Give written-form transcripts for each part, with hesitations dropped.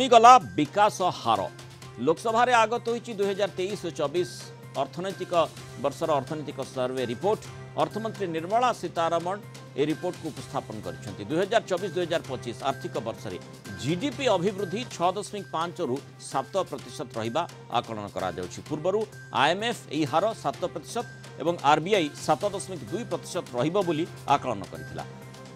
गला विकास हार लोकसभा रे आगत होईची 2023-24 अर्थनैतिक वर्षर अर्थनैतिक सर्वे रिपोर्ट अर्थमंत्री निर्मला सीतारमण ए रिपोर्ट को उपस्थापन कर 2024-2025 आर्थिक वर्ष में जीडीपी अभिवृद्धि 6.5 रु 7% रहिबा आकलन करा जाउछि। पूर्वरु आईएमएफ एही हार 7% एवं आरबीआई 7.2% रहिबो बोली आकलन करथिला।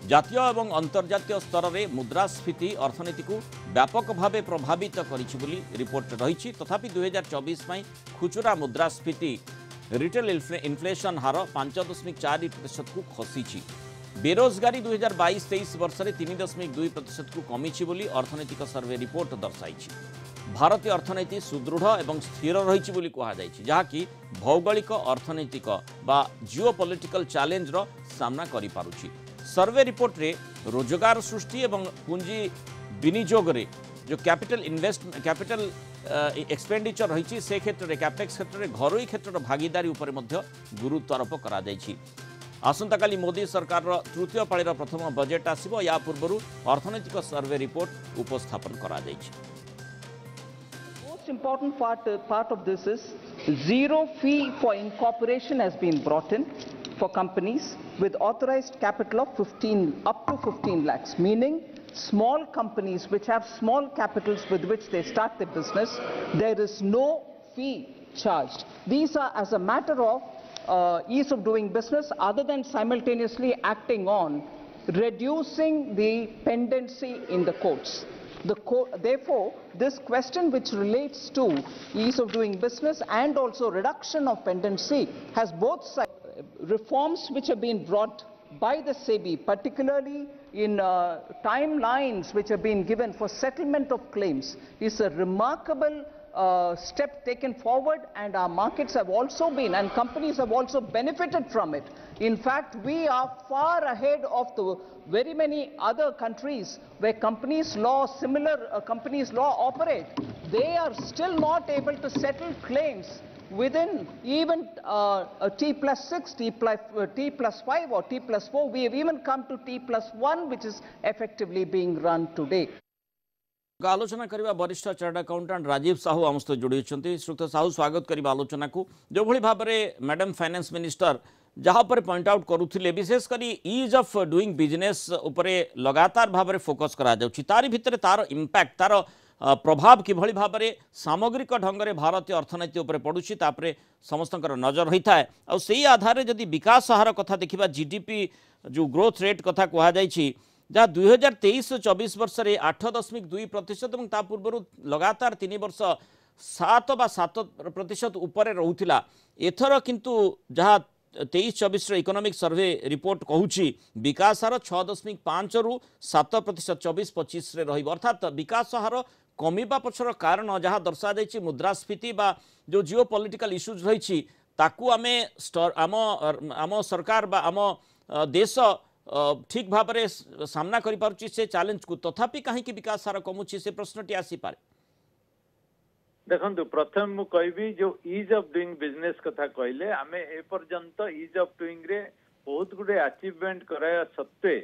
जातीय एवं अंतर्जातीय स्तर में मुद्रास्फीति अर्थनीति को व्यापक भाव प्रभावित करिछि बोली रिपोर्ट रही। तथापि 2024 में खुचरा मुद्रास्फीति रिटेल इन्फ्लेशन हार 5.4% को खसी। बेरोजगारी 2022-23 वर्ष में 3.2% को कमी बोली अर्थनैतिक सर्वे रिपोर्ट दर्शाई। भारतीय अर्थनीति सुदृढ़ एवं स्थिर रही बोली कहुई, जहाँकि भौगोलिक अर्थनैतिक बा जिओपॉलिटिकल चैलेंज रो सामना करि पारुछि। सर्वे रिपोर्ट रे रोजगार सृष्टि एवं पूंजी विनियोग रे जो कैपिटल एक्सपेंडिचर रही से क्षेत्र में कैपेक्स क्षेत्र में घरोई क्षेत्र भागीदारी उपर मध्य गुरुत्व आरोप करा जायछि। आसंता काली मोदी सरकार तृतीय पाळीर प्रथम बजेट आसिबो। या पूर्वरु अर्थनैतिक सर्वे रिपोर्ट उपस्थापन करा जायछि। Most important part of this is zero fee for incorporation has been brought in for companies with authorized capital of up to 15 lakhs, meaning small companies which have small capitals with which they start their business, there is no fee charged. These are as a matter of ease of doing business, other than simultaneously acting on reducing the pendency in the courts. Therefore, this question which relates to ease of doing business and also reduction of pendency has both sides. Reforms which have been brought by the SEBI, particularly in timelines which have been given for settlement of claims, is a remarkable step taken forward, and our markets have also been, and companies have also benefited from it. In fact, we are far ahead of the very many other countries where companies law operate. They are still not able to settle claims within even T+6, T+5 or T+4. We have even come to T+1, which is effectively being run today. आलोचना करबा वरिष्ठ chartered accountant Rajiv Sahu आम सहित जोड़ी होती। श्रीयुक्त साहू स्वागत करबा आलोचना को। जो भली भाव में मैडम फाइनेंस मिनिस्टर जहाँ पर पॉइंट आउट करुले, विशेषकर ईज ऑफ डूइंग बिजनेस उपरे लगातार भाव में फोकस करा जाउछि। तारि भितर तार इंपैक्ट तार प्रभाव किभली भाव में सामग्रिक ढंग से भारतीय अर्थनीति उपर पड़ुछि तापरे समस्तंकर नजर होता है। और सही आधार जदि विकास हार कथा देखिबा, जीडीपी जो ग्रोथ रेट कथा कहा जायछि, जहाँ 2023-24 वर्ष में 8.2% और पूर्व लगातार 3 वर्ष 7% उपर रोला। एथर किंतु जहाँ 23-24 इकोनॉमिक सर्वे रिपोर्ट कहूँ विकास हार 6.5 रु 7% 24-25 रहिबो। अर्थात विकास हार कमिबा पछर कारण जहाँ दर्शा जायछि मुद्रास्फीति बा जो जिओपॉलिटिकल इश्यूज रही ताकू आम सरकार बा आम देश ठीक भाव में सामना करि पारुछि से चैलेंज को। तथापि कहीं विकास हार कमुछि से प्रश्नटी आसी पारे। देखो प्रथम मु कहबी जो ईज ऑफ डूइंग बिजनेस कथा कहले आमे ए पर्यंत ईज ऑफ डूइंग रे बहुत गुडे अचीवमेंट कराया सत्वे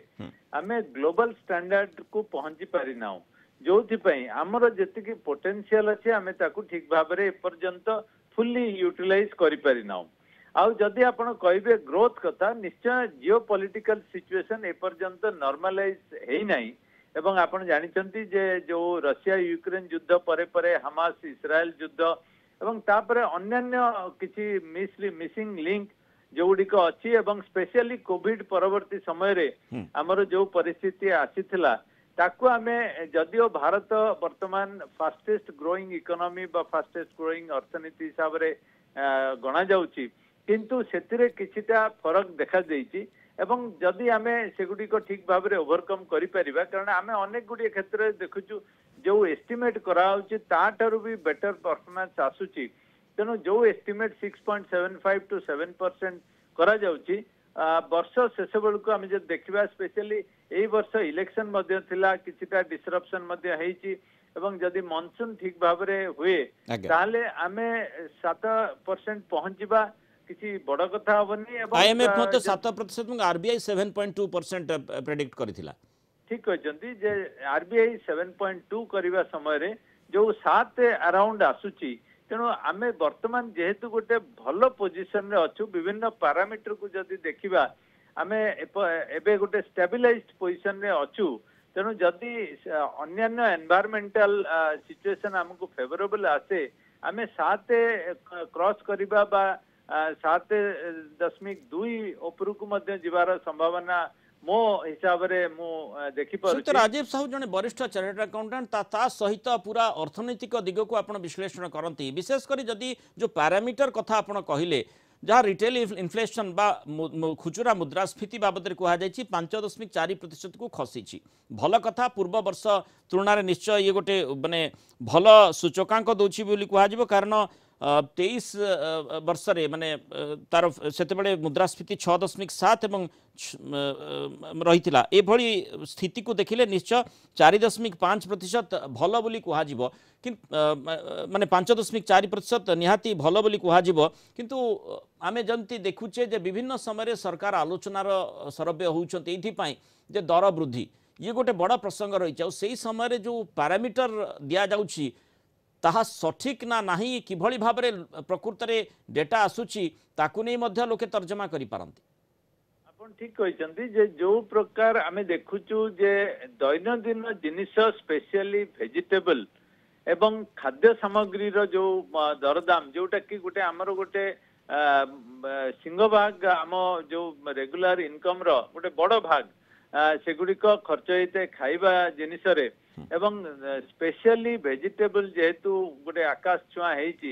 आमे ग्लोबल स्टैंडर्ड को पहुंची पारि नाउ, जोथि पई हमर जति की पोटेंशियल अछि आमे ताकू ठीक भाव रे ए पर्यंत फुल्ली यूटिलाइज करि पारि नाउ। आउ जदि आपण कहबे ग्रोथ कथा, निश्चय जिओपॉलिटिकल सिचुएशन ए पर्यंत नॉर्मलाइज हेई नाही। एवं आपण जानिचंती जे जो रशिया यूक्रेन युद्ध परे परे हमास इस्राएल युद्ध एवं तापरे अन्यान्य किछि मिसिंग लिंक जो गुडिक अछि एवं स्पेशली कोविड परवर्ती समय रे हमर जो परिस्थिति आसीथिला ताकू आमे जदियो भारत वर्तमान फास्टेस्ट ग्रोइंग इकोनॉमी बा फास्टेस्ट ग्रोइंग अर्थनीति हिसाब रे गणा जाउची, किंतु सेतिरे किछिटा फरक देखा देइची। एवं जदि आमे सेगुडी को ठीक भाव में ओवरकम करि परिबा, कारण आमे अनेक गुडी क्षेत्र में देखुछु जो एस्टिमेट कराउची ताठारु भी बेटर परफॉर्मेंस आसुची। तेनु जो एस्टिमेट 6.75 to 7% करा जाउची वर्ष शेष बेलू आम जब देखा, स्पेशली यही वर्ष इलेक्शन मध्य थिला, किछिटा डिसरप्शन मध्य हेइची एवं जदि मनसून ठीक भाव में हुए ताले आमे 7% पहुंचीबा किसी बड़ कथा हबनी। आईएमएफ 7% आरबीआई 7.2% प्रेडिक्ट करिथिला। ठीक कहते जे आरबीआई 7.2 करवा समय जो 7 अराउंड आसुची तेणु आम बर्तमान जेहेतु गोटे भल पोजिशन रे अच्छु विभिन्न पैरामीटर को जदि देखिबा आम एबे गोटे स्टेबिलाइज्ड पोजिशन रे अच्छु तेणु जदि अन्य एनवायरमेंटल सिचुएशन हमको फेवरेबल आसे आम 7 क्रॉस करबा बा 7.2 उपरकू मध्य जीवार संभावना मो हिसाब रे मु देखि श्रीयुक्त राजीव साहू जने वरिष्ठ चार्टर्ड अकाउंटेंट ता सहित पूरा अर्थनैतिक दिग को आपण विश्लेषण करती विशेषकर जदि जो पैरामीटर कथा आपण कहिले जहाँ रिटेल इन्फ्लेशन बा खुचुरा मुद्रास्फीति बाबद कह जाए 5.4% को खसी भल कथा पूर्व वर्ष तुलना रे निश्चय ये गोटे माने भल सूचकांक दौची बोली कह कारण 23 वर्ष रे माने तार सेतेबेले मुद्रास्फीति 6.7 एवं रहीतिला ए भली स्थिति को देखिले निश्चय 4.5% भल बोली कह माने 5.4% निहाती भल बोली कह किंतु आमे जंती देखुचे जे विभिन्न समय सरकार आलोचनार सरव्य होउछन्ते एथिपाई जे दर वृद्धि ये गोटे बड़ प्रसंग रही से समय जो पैरामीटर दिया जाउछि ताहा सठिक ना नाही किभली भाबरे प्रकृत रे डेटा आसुची ताकु नै मध्य लोके तर्जमा करि पारंती आपण ठीक कहिसंती जे जो प्रकार आमे देखुचु जे दैनंदिन जिनिस स्पेशली वेजिटेबल एवं खाद्य सामग्री रो जो दरदाम जोटा कि गोटे हमर गोटे सिंहभाग आम जो रेगुलर इनकम रो गोटे बड़ भाग सेगुड़िक खर्च होते खाइबा जिनिस रे एवं स्पेशली वेजिटेबल जेहेतु गोटे आकाश छुआ होती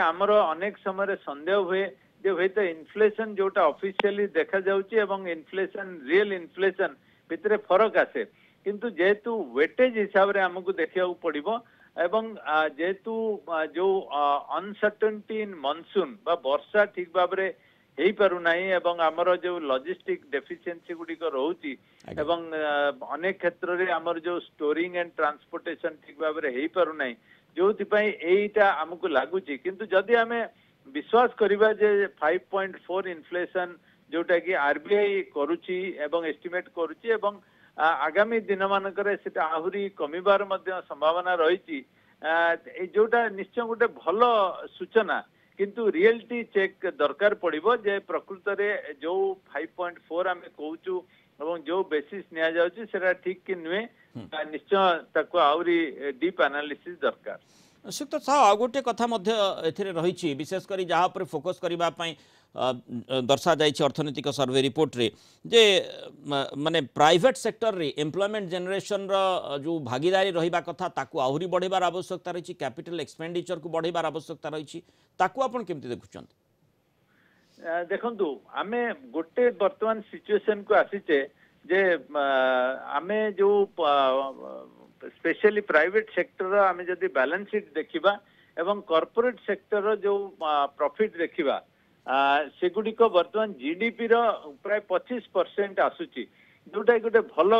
आमर अनेक समय संदेह हुए जे हुए तो इन्फ्लेशन जोटा ऑफिशियली देखा जाउची एवं इन्फ्लेशन रियल इन्फ्लेशन भितर फरक आसे किंतु जेहेतु वेटेज हिसाब रे हमको देखिया पड़िबो एवं जेहेतु जो अनसर्टेनिटी इन मॉनसून बा वर्षा ठीक भाव रे हेई पारु नाही एवं हमर जो लॉजिस्टिक डेफिशिएंसी गुडी को रहउची एवं अनेक क्षेत्र रे हमर जो स्टोरिंग एंड ट्रांसपोर्टेशन ठीक भाव रे हेई पारु नाही जोथि पई एटा हमको लागुची किंतु जदि हमें विश्वास करिबा जे 5.4 इन्फ्लेशन जोटा कि आरबीआई करूची एवं एस्टिमेट करूची एवं आगामी दिन मानकर सेटा आहुरी कमिबार मध्य संभावना रहिची जोटा निश्चय गोटे भल सूचना किंतु रियलिटी चेक दरकार पड़िबो जे प्रकृत रे जो 5.4 आमे कहूचु एवं जो बेसिस निया जाउची सेटा ठीक कि नुए निश्चय ताको आउरी डीप एनालिसिस दरकार श्रीयुक्त साहू आ गोटे कथा मध्य एथिरे रहिछि विशेषकर जहाँ पर फोकस करबा पई दर्शा जाइछि अर्थनैतिक सर्वे रिपोर्ट रे जे माने प्राइवेट सेक्टर रे एम्प्लॉयमेंट जनरेशन रो जो भागीदारी रहिबा कथा ताकू आहुरी बढ़ेबार आवश्यकता रहिछि कैपिटल एक्सपेंडिचर को बढ़ेबार आवश्यकता रहिछि ताकू आपण केमति देखुछन्ते देखंतु आमे गोटे वर्तमान सिचुएशन को आसीचे जे आमे जो स्पेशली प्राइवेट सेक्टर आमे जदि बैलेंस शीट देखिबा एवं कॉर्पोरेट सेक्टर जो प्रॉफिट देखिबा सेगुड़िक वर्तमान जीडीपी रो प्राय 25% आसुची जोटा गोटे भल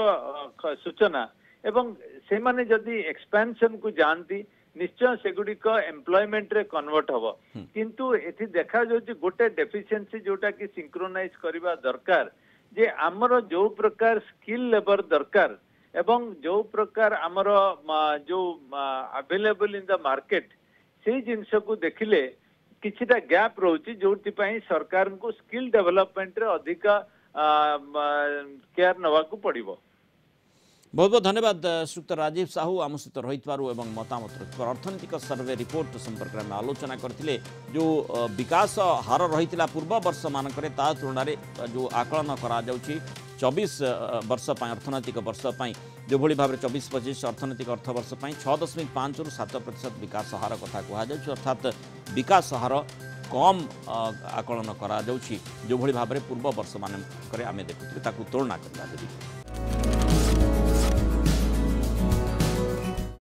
सूचना एवं से माने जदि एक्सपेंशन को जानती निश्चय सेगुड़िक एम्प्लॉयमेंट रे कन्वर्ट हबो किंतु एथि देखा जो गोटे डेफिशिएंसी जोटा कि सिंक्रोनाइज करबा दरकार जे हमर जो प्रकार स्किल लेबर दरकार एवं जो प्रकार हमर जो अवेलेबल इन द मार्केट से जिनस को देखिले किछिटा गैप रोची जोथि पई सरकार को स्किल डेवलपमेंट रे अधिक केयर नवा को पड़िबो बहुत बहुत धन्यवाद श्रीयुक्त राजीव साहू आम सहित रही एवं मतामत रखिबार अर्थनैतिक सर्वे रिपोर्ट संपर्क में आलोचना करथिले जो विकास हार रही पूर्व वर्ष मानक तुलन में जो आकलन करा 24 वर्ष अर्थनैतिक वर्ष जो भली भाव 24-25 अर्थनैतिक अर्थ वर्ष 6.5 रु 7% विकास हार कथा कहुच्छे अर्थात विकास हार कम आकलन करा जो भली भाव पूर्व वर्ष मानक आम देखुले तुलना करवा